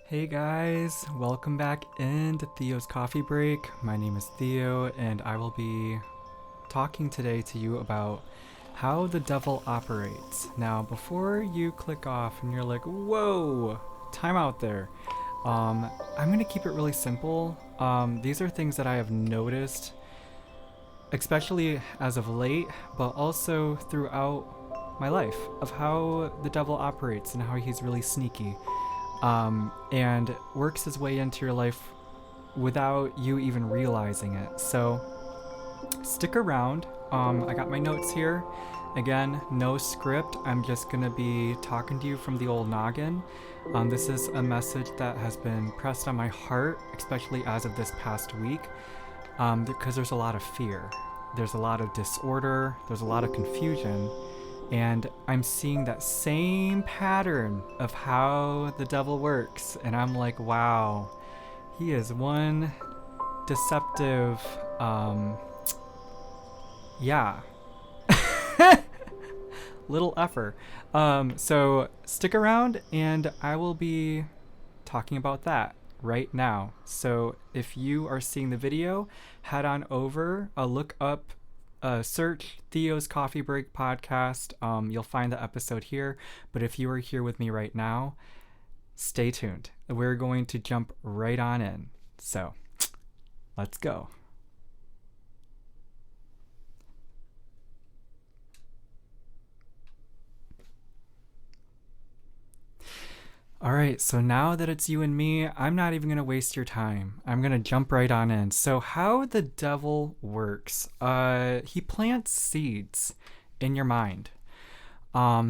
Hey guys, welcome back into Theo's Coffee Break. My name is Theo, and I will be talking today to you about how the devil operates. Now, before you click off and you're like, whoa, time out there, I'm going to keep it really simple. These are things that I have noticed, especially as of late, but also throughout my life, of how the devil operates and how he's really sneaky and works his way into your life without you even realizing it. So stick around. I got my notes here. Again, no script. I'm just gonna be talking to you from the old noggin. This is a message that has been pressed on my heart, especially as of this past week, because there's a lot of fear. There's a lot of disorder. There's a lot of confusion. And I'm seeing that same pattern of how the devil works. And I'm like, wow, he is one deceptive, yeah, little effer. So stick around and I will be talking about that right now. So if you are seeing the video, head on over, look up, search Theo's Coffee Break podcast. You'll find the episode here. But if you are here with me right now, stay tuned. We're going to jump right on in. So let's go. All right, so now that it's you and me, I'm not even going to waste your time. I'm going to jump right on in. So, how the devil works, he plants seeds in your mind.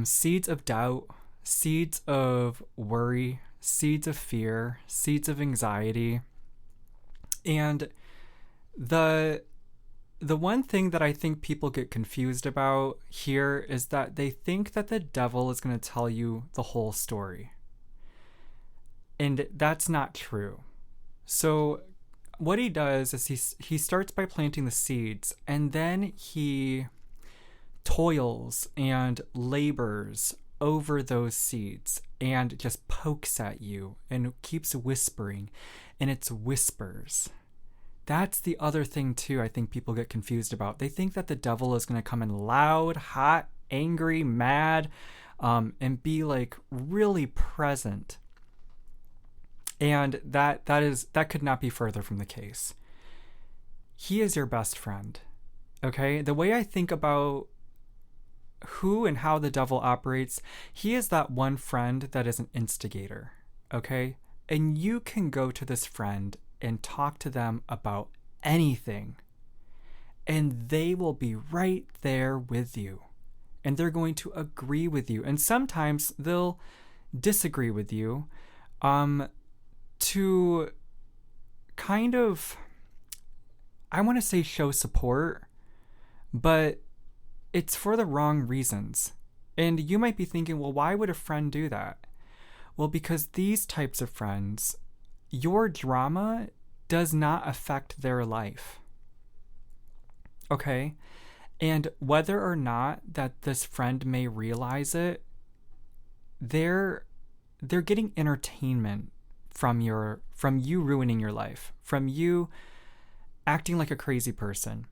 Seeds of doubt, seeds of worry, seeds of fear, seeds of anxiety. And the one thing that I think people get confused about here is that they think that the devil is going to tell you the whole story. And that's not true. So what he does is he starts by planting the seeds, and then he toils and labors over those seeds and just pokes at you and keeps whispering, and it's whispers. That's the other thing too I think people get confused about. They think that the devil is going to come in loud, hot, angry, mad, and be like really present. And that could not be further from the case. He is your best friend. Okay? The way I think about who and how the devil operates, he is that one friend that is an instigator. Okay? And you can go to this friend and talk to them about anything. And they will be right there with you. And they're going to agree with you. And sometimes they'll disagree with you. To kind of, I want to say show support, but it's for the wrong reasons. And you might be thinking, well, why would a friend do that? Well, because these types of friends, your drama does not affect their life. Okay? And whether or not that this friend may realize it, they're getting entertainment from you ruining your life, from you acting like a crazy person.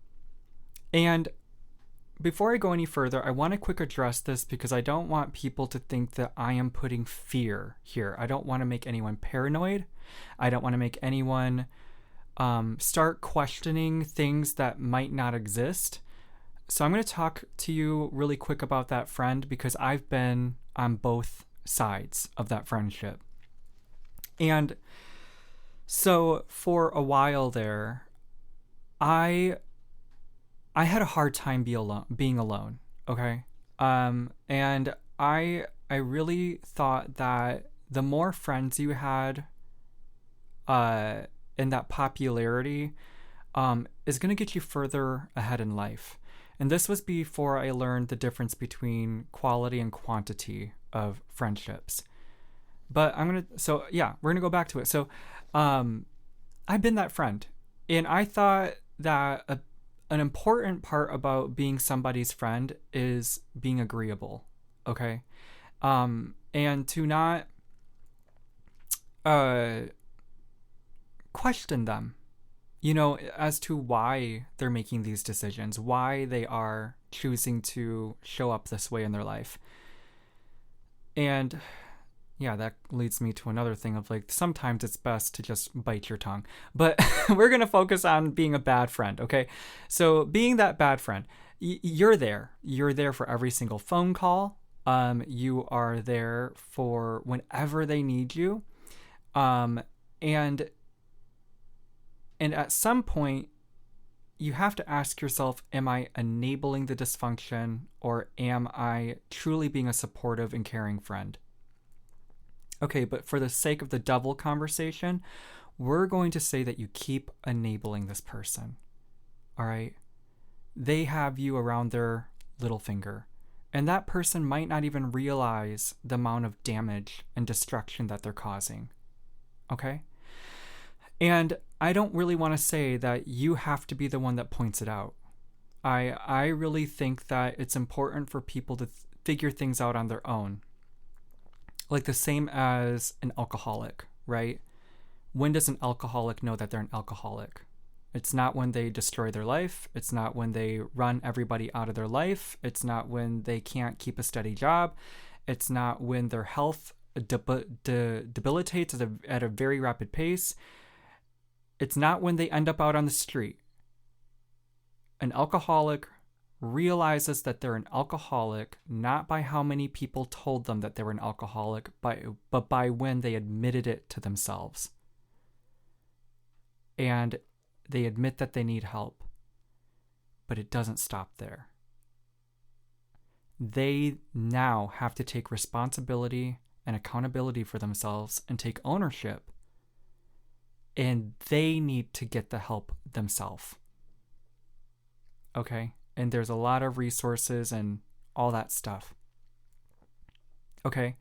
And before I go any further, I want to quick address this because I don't want people to think that I am putting fear here. I don't want to make anyone paranoid. I don't want to make anyone start questioning things that might not exist. So I'm going to talk to you really quick about that friend because I've been on both sides of that friendship. And so for a while there, I had a hard time being alone. Okay. And I really thought that the more friends you had, in that popularity, is going to get you further ahead in life. And this was before I learned the difference between quality and quantity of friendships. But we're going to go back to it. So, I've been that friend, and I thought that an important part about being somebody's friend is being agreeable. Okay. And to not, uh, question them, as to why they're making these decisions, why they are choosing to show up this way in their life. And yeah, that leads me to another thing of like, sometimes it's best to just bite your tongue. But we're going to focus on being a bad friend, okay? So being that bad friend, you're there. You're there for every single phone call. You are there for whenever they need you. And at some point, you have to ask yourself, am I enabling the dysfunction, or am I truly being a supportive and caring friend? Okay, but for the sake of the devil conversation, we're going to say that you keep enabling this person. All right? They have you around their little finger. And that person might not even realize the amount of damage and destruction that they're causing. Okay? And I don't really want to say that you have to be the one that points it out. I really think that it's important for people to figure things out on their own. Like the same as an alcoholic, right? When does an alcoholic know that they're an alcoholic? It's not when they destroy their life. It's not when they run everybody out of their life. It's not when they can't keep a steady job. It's not when their health debilitates at a very rapid pace. It's not when they end up out on the street. An alcoholic realizes that they're an alcoholic not by how many people told them that they were an alcoholic, but by when they admitted it to themselves. And they admit that they need help. But it doesn't stop there. They now have to take responsibility and accountability for themselves and take ownership. And they need to get the help themselves. Okay? And there's a lot of resources and all that stuff. Okay?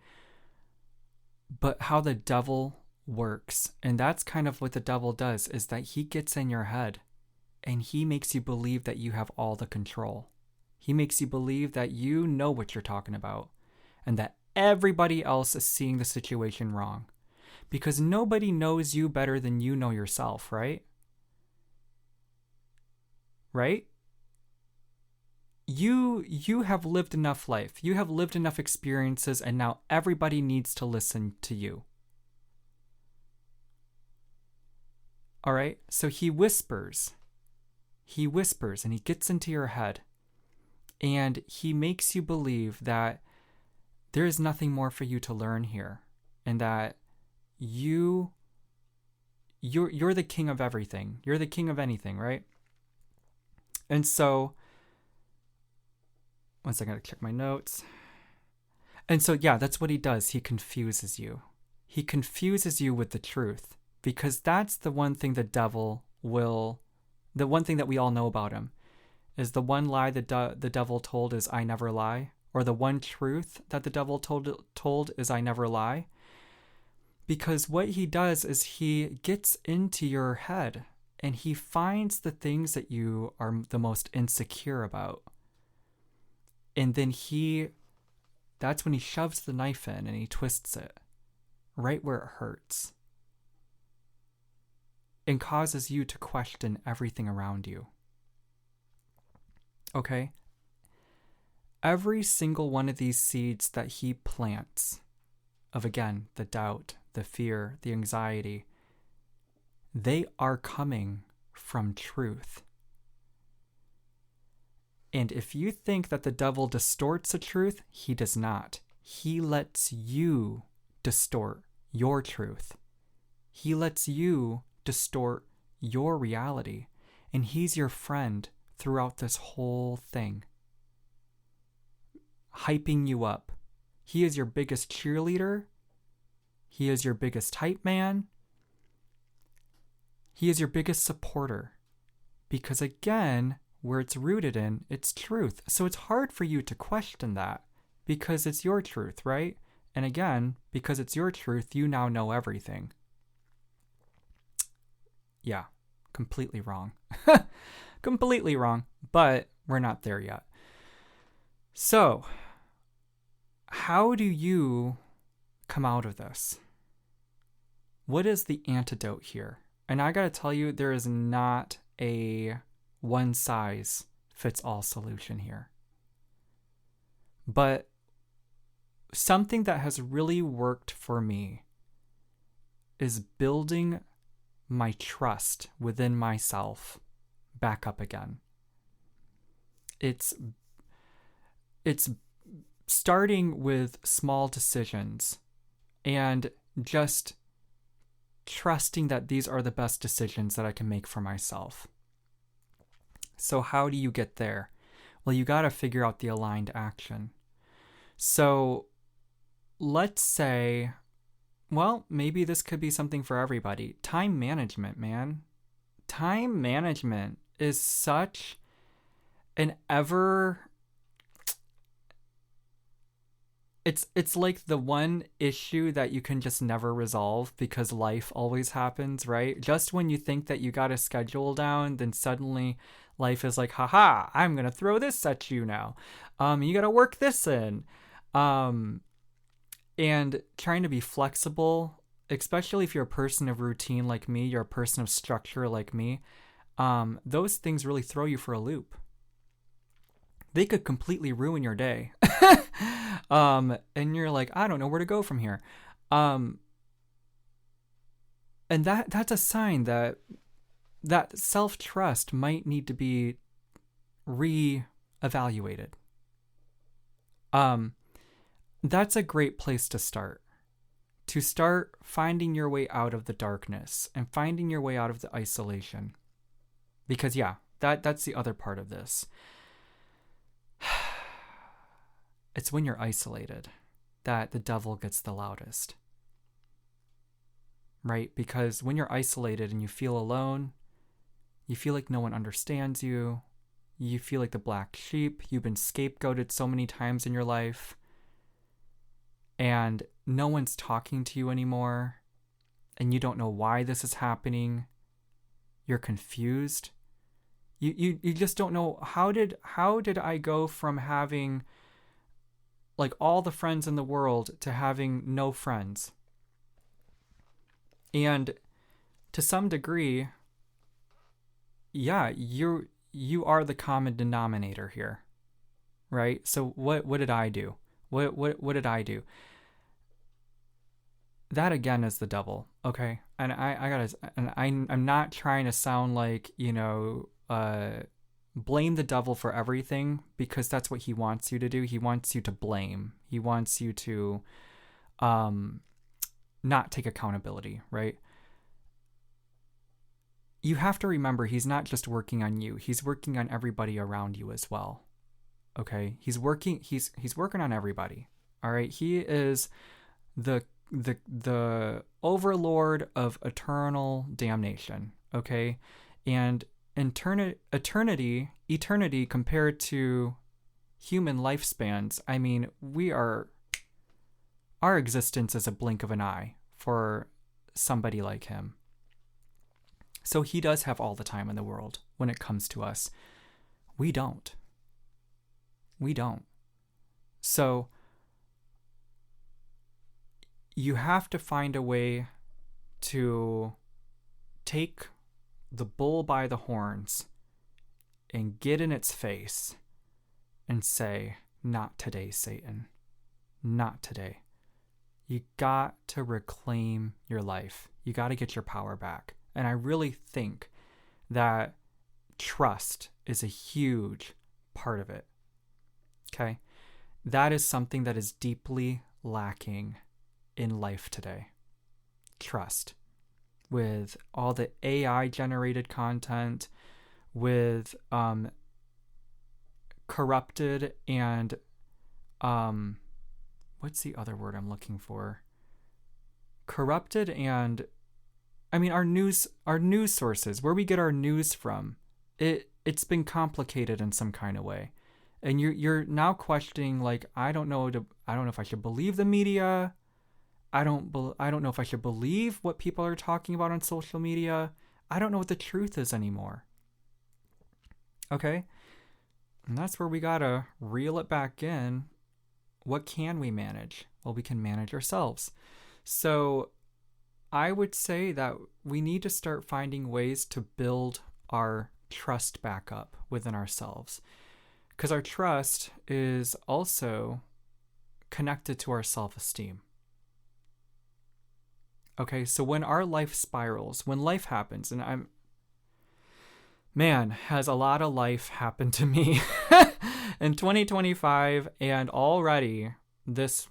But how the devil works, and that's kind of what the devil does, is that he gets in your head and he makes you believe that you have all the control. He makes you believe that you know what you're talking about and that everybody else is seeing the situation wrong. Because nobody knows you better than you know yourself, right? Right? You have lived enough life. You have lived enough experiences, and now everybody needs to listen to you. All right? So he whispers. He whispers and he gets into your head. And he makes you believe that there is nothing more for you to learn here. And that you're the king of everything. You're the king of anything, right? And so, once I gotta check my notes. And so, yeah, that's what he does. He confuses you. He confuses you with the truth, because that's the one thing the devil will, the one thing that we all know about him, is the one lie the devil told is I never lie, or the one truth that the devil told is I never lie. Because what he does is he gets into your head and he finds the things that you are the most insecure about. And then that's when he shoves the knife in and he twists it right where it hurts and causes you to question everything around you. Okay? Every single one of these seeds that he plants, of again, the doubt, the fear, the anxiety, they are coming from truth. And if you think that the devil distorts the truth, he does not. He lets you distort your truth. He lets you distort your reality. And he's your friend throughout this whole thing, hyping you up. He is your biggest cheerleader. He is your biggest hype man. He is your biggest supporter. Because again, where it's rooted in, it's truth. So it's hard for you to question that because it's your truth, right? And again, because it's your truth, you now know everything. Yeah, completely wrong. Completely wrong, but we're not there yet. So, how do you come out of this? What is the antidote here? And I got to tell you, there is not a one size fits all solution here. But something that has really worked for me is building my trust within myself back up again. It's starting with small decisions and just trusting that these are the best decisions that I can make for myself. So how do you get there? Well, you got to figure out the aligned action. So let's say, well, maybe this could be something for everybody. Time management, man. Time management is such an it's like the one issue that you can just never resolve because life always happens, right? Just when you think that you got a schedule down, then suddenly life is like, haha, I'm gonna throw this at you now. You gotta work this in. And trying to be flexible, especially if you're a person of routine like me, you're a person of structure like me, those things really throw you for a loop. They could completely ruin your day. And you're like, I don't know where to go from here. And that's a sign that self-trust might need to be re-evaluated. That's a great place to start. To start finding your way out of the darkness and finding your way out of the isolation. Because yeah, that's the other part of this. It's when you're isolated that the devil gets the loudest. Right? Because when you're isolated and you feel alone, you feel like no one understands you. You feel like the black sheep. You've been scapegoated so many times in your life. And no one's talking to you anymore. And you don't know why this is happening. You're confused. You just don't know, how did I go from having like all the friends in the world to having no friends? And to some degree, yeah, you are the common denominator here, right? So what did I do? What did I do? That again is the devil, okay? And I'm not trying to sound like, blame the devil for everything, because that's what he wants you to do. He wants you to blame. He wants you to not take accountability, right? You have to remember, he's not just working on you. He's working on everybody around you as well. Okay? He's working on everybody. All right? He is the overlord of eternal damnation, okay? And eternity compared to human lifespans, I mean, our existence is a blink of an eye for somebody like him. So he does have all the time in the world when it comes to us. We don't. So you have to find a way to take the bull by the horns and get in its face and say, not today, Satan. Not today. You got to reclaim your life. You got to get your power back. And I really think that trust is a huge part of it. Okay? That is something that is deeply lacking in life today. Trust. With all the AI generated content, with corrupted and what's the other word I'm looking for? Corrupted and our news sources, where we get our news from, it's been complicated in some kind of way. And you're now questioning, like, I don't know if I should believe the media. I don't know if I should believe what people are talking about on social media. I don't know what the truth is anymore. Okay? And that's where we gotta reel it back in. What can we manage? Well, we can manage ourselves. So I would say that we need to start finding ways to build our trust back up within ourselves. Because our trust is also connected to our self esteem. Okay, so when our life spirals, when life happens, and has a lot of life happened to me in 2025, and already this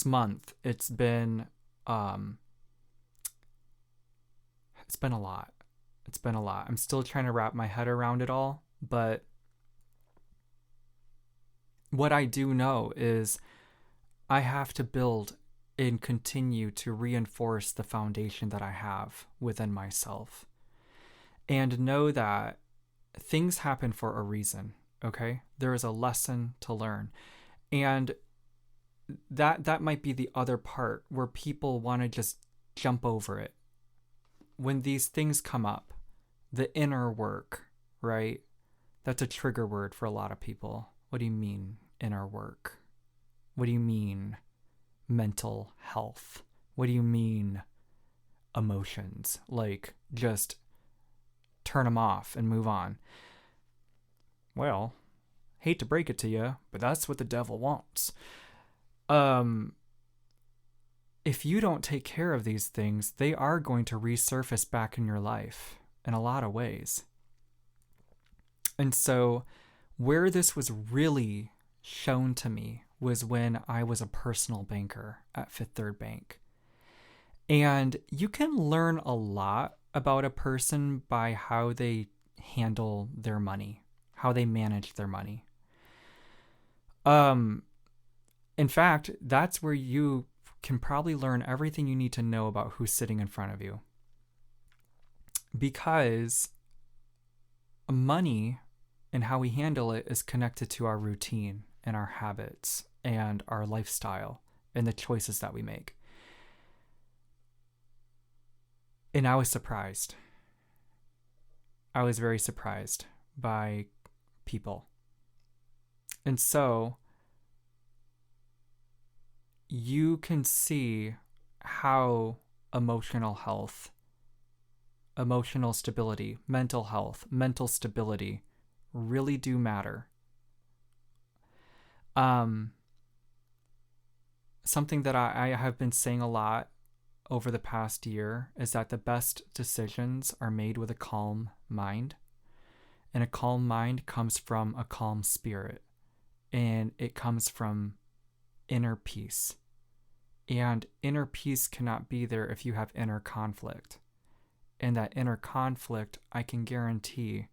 month it's been a lot. It's been a lot. I'm still trying to wrap my head around it all, but what I do know is I have to build and continue to reinforce the foundation that I have within myself. And know that things happen for a reason, okay? There is a lesson to learn. And that might be the other part where people want to just jump over it. When these things come up, the inner work, right? That's a trigger word for a lot of people. What do you mean, inner work? What do you mean, mental health? What do you mean, emotions? Like, just turn them off and move on. Well, hate to break it to you, but that's what the devil wants. If you don't take care of these things, they are going to resurface back in your life in a lot of ways. And so where this was really shown to me was when I was a personal banker at Fifth Third Bank. And you can learn a lot about a person by how they handle their money, how they manage their money. In fact, that's where you can probably learn everything you need to know about who's sitting in front of you. Because money and how we handle it is connected to our routine and our habits and our lifestyle and the choices that we make. And I was surprised. I was very surprised by people. And so you can see how emotional health, emotional stability, mental health, mental stability really do matter. Something that I have been saying a lot over the past year is that the best decisions are made with a calm mind. And a calm mind comes from a calm spirit. And it comes from inner peace. And inner peace cannot be there if you have inner conflict. And that inner conflict, I can guarantee,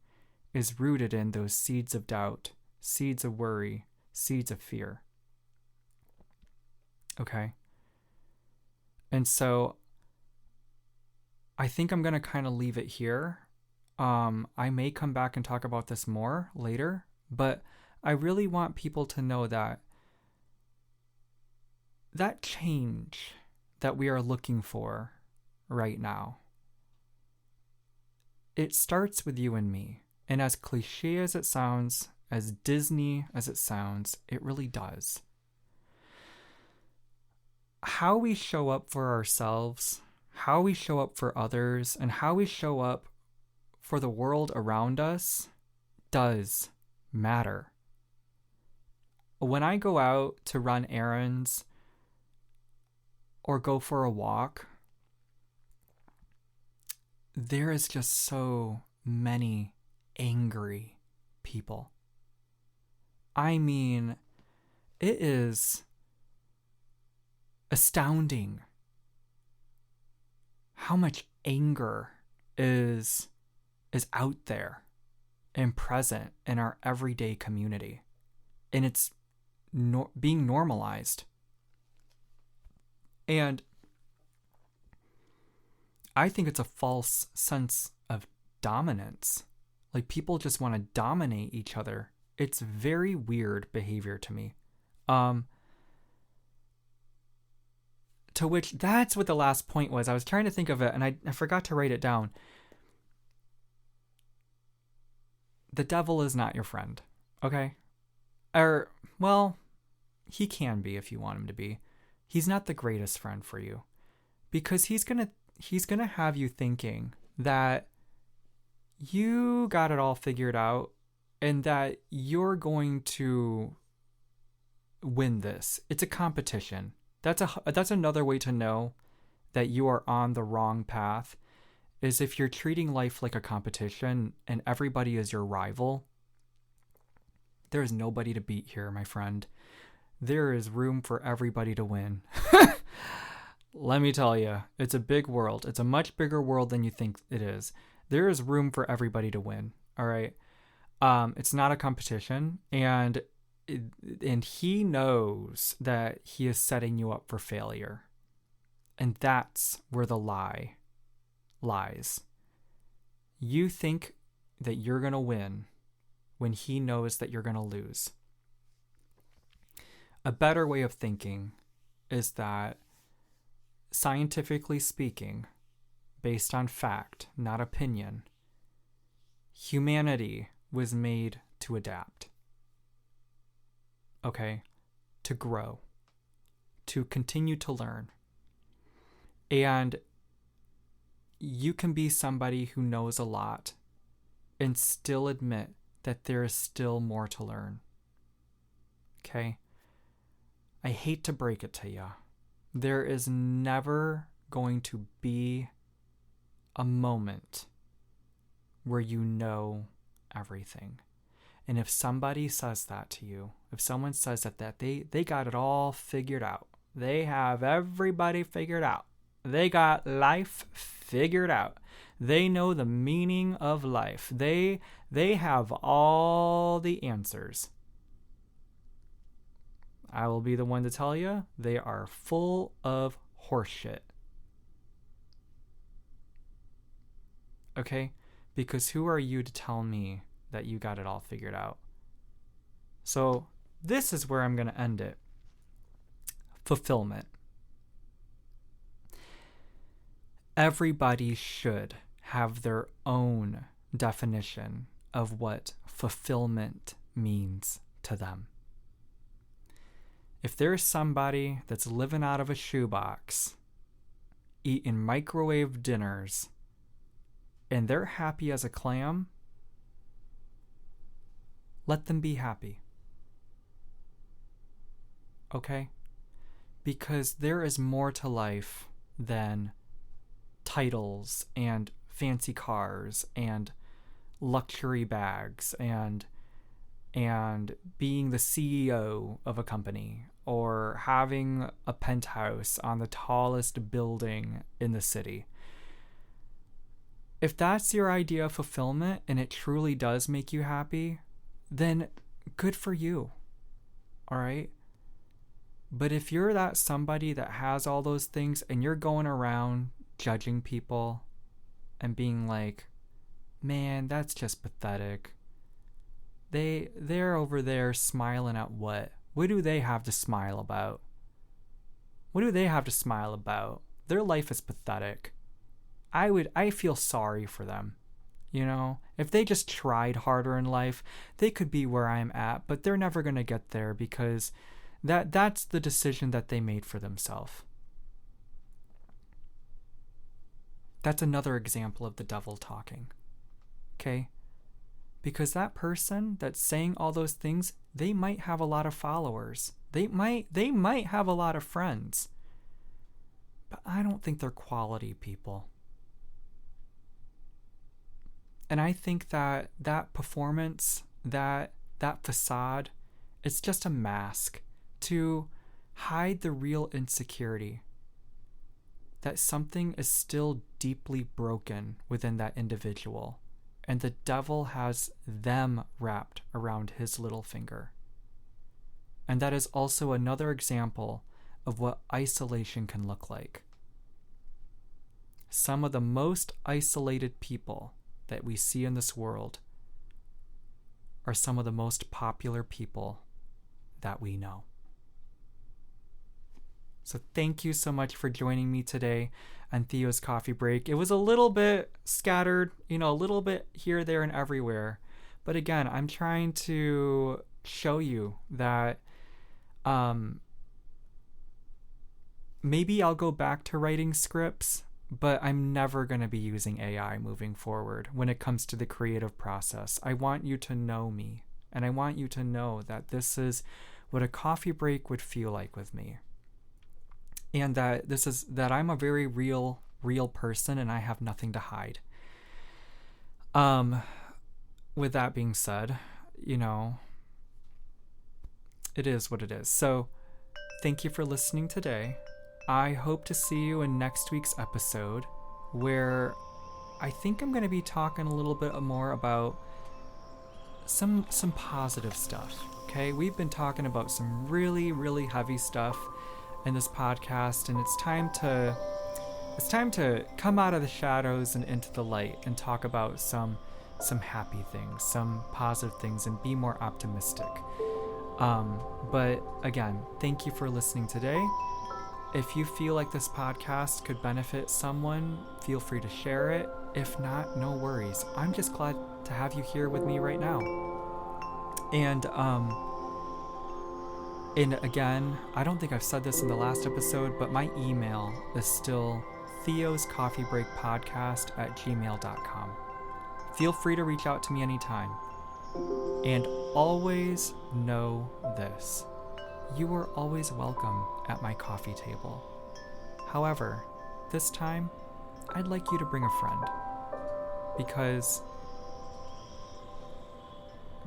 is rooted in those seeds of doubt, seeds of worry, seeds of fear. Okay? And so I think I'm going to kind of leave it here. I may come back and talk about this more later, but I really want people to know that that change that we are looking for right now, it starts with you and me. And as cliche as it sounds, as Disney as it sounds, it really does. How we show up for ourselves, how we show up for others, and how we show up for the world around us does matter. When I go out to run errands or go for a walk, there is just so many angry people. I mean, it is astounding how much anger is out there and present in our everyday community. And it's being normalized. And I think it's a false sense of dominance. Like, people just want to dominate each other. It's very weird behavior to me. To which, that's what the last point was. I was trying to think of it, and I forgot to write it down. The devil is not your friend, okay? Or, well, he can be if you want him to be. He's not the greatest friend for you. because he's gonna have you thinking that you got it all figured out and that you're going to win this. It's a competition. That's another way to know that you are on the wrong path, is if you're treating life like a competition and everybody is your rival. There is nobody to beat here, my friend. There is room for everybody to win. Let me tell you, it's a big world. It's a much bigger world than you think it is. There is room for everybody to win. All right. It's not a competition, and he knows that he is setting you up for failure. And that's where the lie lies. You think that you're going to win when he knows that you're going to lose. A better way of thinking is that, scientifically speaking, based on fact, not opinion, humanity was made to adapt. Okay? To grow. To continue to learn. And you can be somebody who knows a lot and still admit that there is still more to learn. Okay? I hate to break it to you. There is never going to be a moment where you know everything. And if somebody says that to you, if someone says that they got it all figured out, they have everybody figured out, they got life figured out, they know the meaning of life, they have all the answers, I will be the one to tell you, they are full of horseshit. Okay? Because who are you to tell me that you got it all figured out? So this is where I'm going to end it. Fulfillment. Everybody should have their own definition of what fulfillment means to them. If there's somebody that's living out of a shoebox, eating microwave dinners, and they're happy as a clam, let them be happy. Okay? Because there is more to life than titles and fancy cars and luxury bags and being the CEO of a company or having a penthouse on the tallest building in the city. If that's your idea of fulfillment and it truly does make you happy, then good for you. All right? But if you're that somebody that has all those things and you're going around judging people and being like, man, that's just pathetic. They're over there smiling at what? What do they have to smile about? What do they have to smile about? Their life is pathetic. I feel sorry for them. You know, if they just tried harder in life, they could be where I'm at, but they're never going to get there because that's the decision that they made for themselves. That's another example of the devil talking. Okay? Because that person that's saying all those things, they might have a lot of followers. They might have a lot of friends. But I don't think they're quality people. And I think that performance, that facade, it's just a mask to hide the real insecurity. That something is still deeply broken within that individual. And the devil has them wrapped around his little finger. And that is also another example of what isolation can look like. Some of the most isolated people that we see in this world are some of the most popular people that we know. So thank you so much for joining me today on Theo's Coffee Break. It was a little bit scattered, a little bit here, there, and everywhere. But again, I'm trying to show you that maybe I'll go back to writing scripts, but I'm never going to be using AI moving forward when it comes to the creative process. I want you to know me, and I want you to know that this is what a coffee break would feel like with me. And that I'm a very real person, and I have nothing to hide. With that being said, it is what it is. So thank you for listening today. I hope to see you in next week's episode, where I think I'm going to be talking a little bit more about some positive stuff. Okay, we've been talking about some really, really heavy stuff in this podcast, and it's time to come out of the shadows and into the light and talk about some happy things, some positive things, and be more optimistic. But again, thank you for listening today. If you feel like this podcast could benefit someone, feel free to share it. If not, no worries. I'm just glad to have you here with me right now. And again, I don't think I've said this in the last episode, but my email is still theoscoffeebreakpodcast@gmail.com. Feel free to reach out to me anytime. And always know this: you are always welcome at my coffee table. However, this time, I'd like you to bring a friend.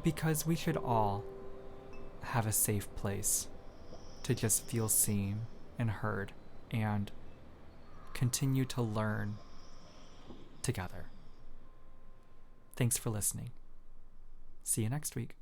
Because we should all have a safe place to just feel seen and heard and continue to learn together. Thanks for listening. See you next week.